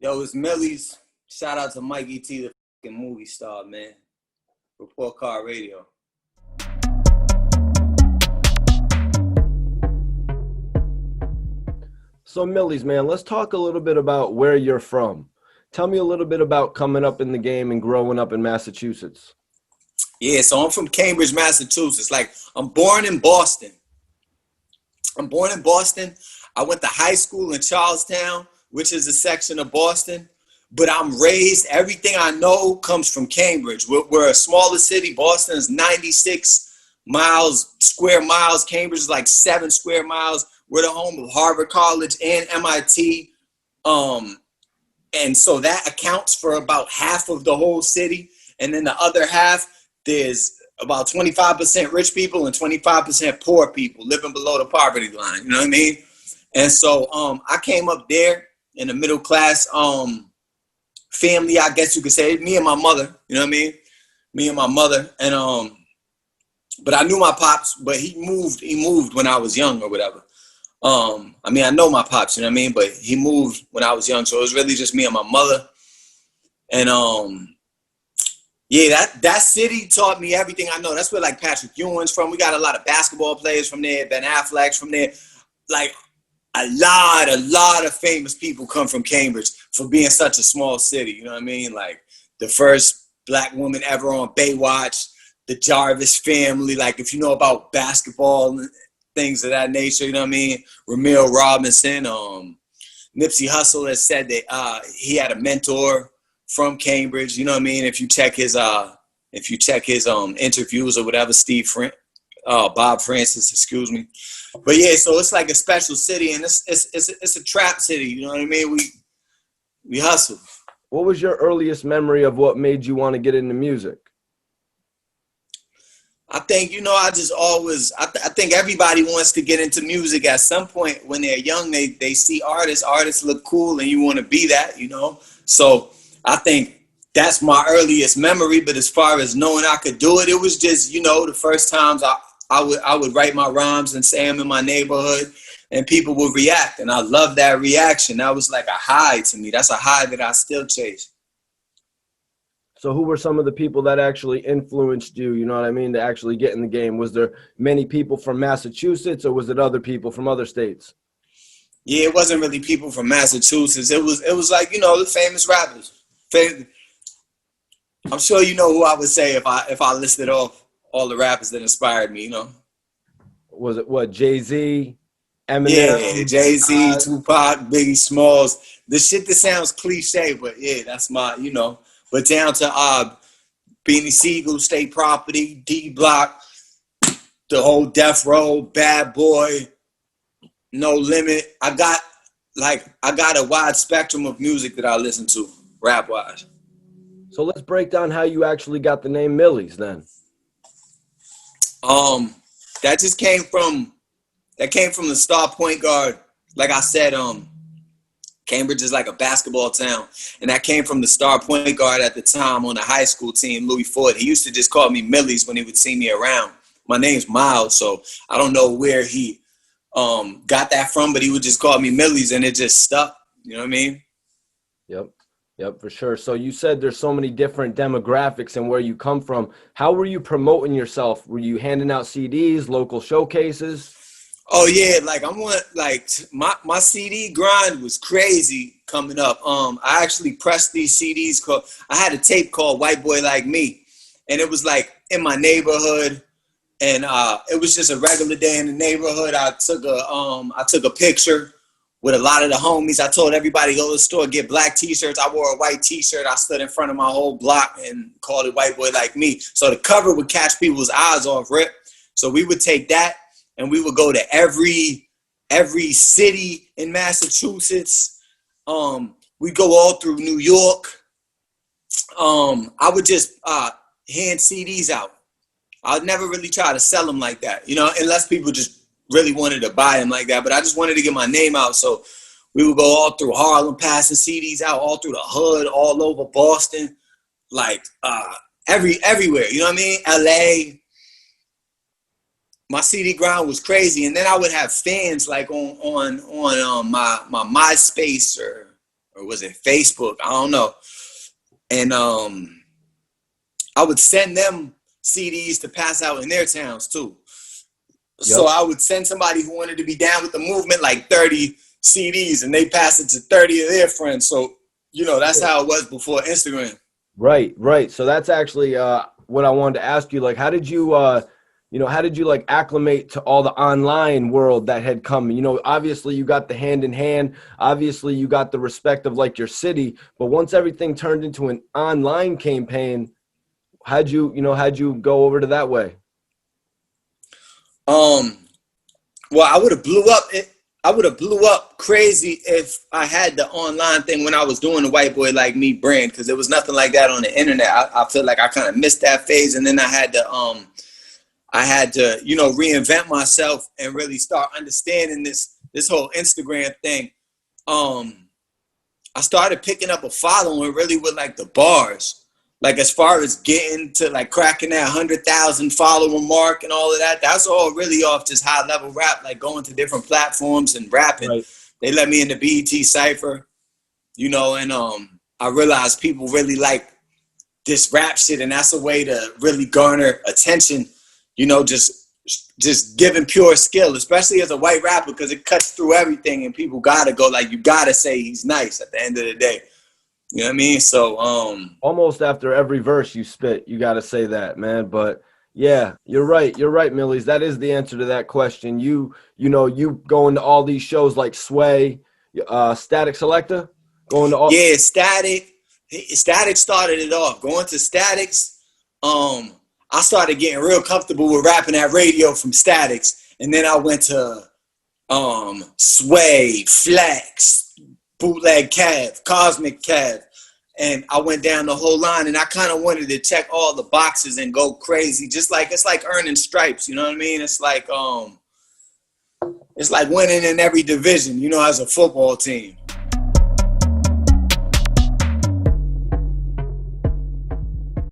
Yo, it's Millyz. Shout out to Mikey T, the fucking movie star, man. Report Card Radio. So Millyz, man, let's talk a little bit about where you're from. Tell me a little bit about coming up in the game and growing up in Massachusetts. Yeah, so I'm from Cambridge, Massachusetts. Like, I'm born in Boston. I went to high school in Charlestown, which is a section of Boston. But I'm raised, everything I know comes from Cambridge. We're a smaller city. Boston is 96 square miles. Cambridge is like 7 square miles. We're the home of Harvard College and MIT. And so that accounts for about half of the whole city. And then the other half, there's about 25% rich people and 25% poor people living below the poverty line. You know what I mean? And so I came up there in the middle class family, I guess you could say. Me and my mother, you know what I mean? Me and my mother. And but I knew my pops, but he moved when I was young or whatever. I mean, I know my pops, you know what I mean? But he moved when I was young. So it was really just me and my mother. And yeah, that city taught me everything I know. That's where like Patrick Ewing's from. We got a lot of basketball players from there. Ben Affleck's from there. Like a lot of famous people come from Cambridge for being such a small city. You know what I mean? Like the first black woman ever on Baywatch, the Jarvis family. Like if you know about basketball and things of that nature, you know what I mean? Ramil Robinson, Nipsey Hussle has said that he had a mentor from Cambridge. You know what I mean? If you check his interviews or whatever, Bob Francis, excuse me. But yeah, so it's like a special city, and it's a trap city. You know what I mean? We hustle. What was your earliest memory of what made you want to get into music? I think, I think everybody wants to get into music at some point when they're young. They see artists look cool, and you want to be that, So I think that's my earliest memory. But as far as knowing I could do it, it was just, the first times I would write my rhymes and say them in my neighborhood, and people would react. And I love that reaction. That was like a high to me. That's a high that I still chase. So who were some of the people that actually influenced you, you know what I mean, to actually get in the game? Was there many people from Massachusetts, or was it other people from other states? Yeah, it wasn't really people from Massachusetts. It was like, the famous rappers. I'm sure you know who I would say if I listed off all the rappers that inspired me, Was it what, Jay-Z, Eminem? Yeah, Jay-Z, Tupac, Biggie Smalls. The shit that sounds cliche, but yeah, that's my, But down to Beanie Sigel, State Property, D-Block, the whole Death Row, Bad Boy, No Limit. I got a wide spectrum of music that I listen to, rap-wise. So let's break down how you actually got the name Millyz then. That came from the star point guard. Like I said, Cambridge is like a basketball town, and that came from the star point guard at the time on the high school team, Louis Ford. He used to just call me Millyz when he would see me around. My name's Miles, so I don't know where he got that from, but he would just call me Millyz, and it just stuck. You know what I mean? Yep, for sure. So you said there's so many different demographics and where you come from. How were you promoting yourself? Were you handing out CDs, local showcases? Oh yeah, my CD grind was crazy coming up. I actually pressed these CDs. I had a tape called White Boy Like Me, and it was like in my neighborhood, and it was just a regular day in the neighborhood. I took a picture with a lot of the homies. I told everybody go to the store, get black t-shirts. I wore a white t-shirt. I stood in front of my whole block and called it White Boy Like Me. So the cover would catch people's eyes off rip. So we would take that, and we would go to every city in Massachusetts. We'd go all through New York. I would just hand CDs out. I'd never really try to sell them like that, unless people just really wanted to buy them like that. But I just wanted to get my name out. So we would go all through Harlem, passing CDs out, all through the hood, all over Boston, like everywhere. You know what I mean? LA. My CD grind was crazy, and then I would have fans like on my MySpace or or was it Facebook? I don't know. And I would send them CDs to pass out in their towns too. Yep. So I would send somebody who wanted to be down with the movement like 30 CDs, and they pass it to 30 of their friends. So, you know, that's how it was before Instagram. Right, right. So that's actually what I wanted to ask you. Like, how did you, how did you like acclimate to all the online world that had come? You know, obviously you got the hand in hand. Obviously you got the respect of like your city. But once everything turned into an online campaign, how'd you go over to that way? Well, I would have blew up crazy if I had the online thing when I was doing the White Boy Like Me brand, because there was nothing like that on the internet. I feel like I kind of missed that phase, and then I had to, you know, reinvent myself and really start understanding this whole Instagram thing. I started picking up a following really with like the bars. Like as far as getting to like cracking that 100,000 follower mark and all of that, that's all really off just high level rap, like going to different platforms and rapping. Right. They let me into BET Cypher, you know, and I realized people really like this rap shit, and that's a way to really garner attention, you know, just giving pure skill, especially as a white rapper, because it cuts through everything and people gotta go, like, you gotta say he's nice at the end of the day. You know what I mean? So almost after every verse you spit, you got to say that, man. But yeah, you're right, Millyz. That is the answer to that question. You going to all these shows like Sway, Static Selector, going to all. Yeah, Static started it off. Going to Statics, I started getting real comfortable with rapping at radio from Statics, and then I went to Sway, Flex, Bootleg Cav, Cosmic Cav, and I went down the whole line, and I kind of wanted to check all the boxes and go crazy, just like it's like earning stripes, you know what I mean? It's like winning in every division, you know, as a football team.